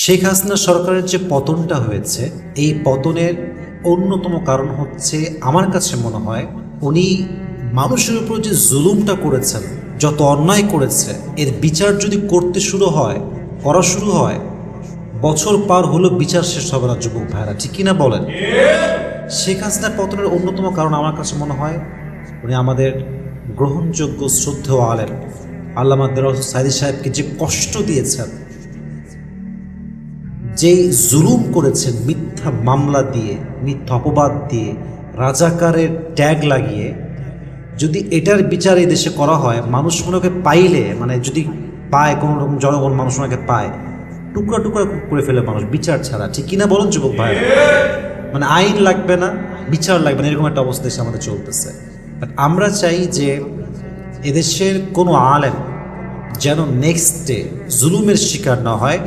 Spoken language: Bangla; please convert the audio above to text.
শেখ হাসিনা সরকারের যে পতনটা হয়েছে, এই পতনের অন্যতম কারণ হচ্ছে আমার কাছে মনে হয় উনি মানুষের উপর যে জুলুমটা করেছেন, যত অন্যায় করেছে, এর বিচার যদি করা শুরু হয়, বছর পার হলো বিচার শেষ হবে না যুবক ভাইরা, ঠিক কিনা বলেন? শেখ হাসিনার পতনের অন্যতম কারণ আমার কাছে মনে হয় উনি আমাদের গ্রহণযোগ্য শ্রদ্ধেয় আলেম আল্লামা দেওয়ান সাঈদী সাহেবকে যে কষ্ট দিয়েছেন, যেই জুলুম করেছেন, মিথ্যা মামলা দিয়ে, মিথ্যা অপবাদ দিয়ে, রাজাকারের ট্যাগ লাগিয়ে, যদি এটার বিচার এই দেশে করা হয়, মানুষ মনে পাইলে, মানে যদি পায়, কোনো রকম জনগণ মানুষ ওনাকে পায়, টুকরা টুকরা করে ফেলে মানুষ বিচার ছাড়া, ঠিক কিনা বলেন যুবক ভাই? মানে আইন লাগবে না, বিচার লাগবে না, এরকম একটা অবস্থা দেশে আমাদের চলতেছে। বাট আমরা চাই যে এদেশের কোনো আলেম যেন নেক্সট ডে জুলুমের শিকার না হয়।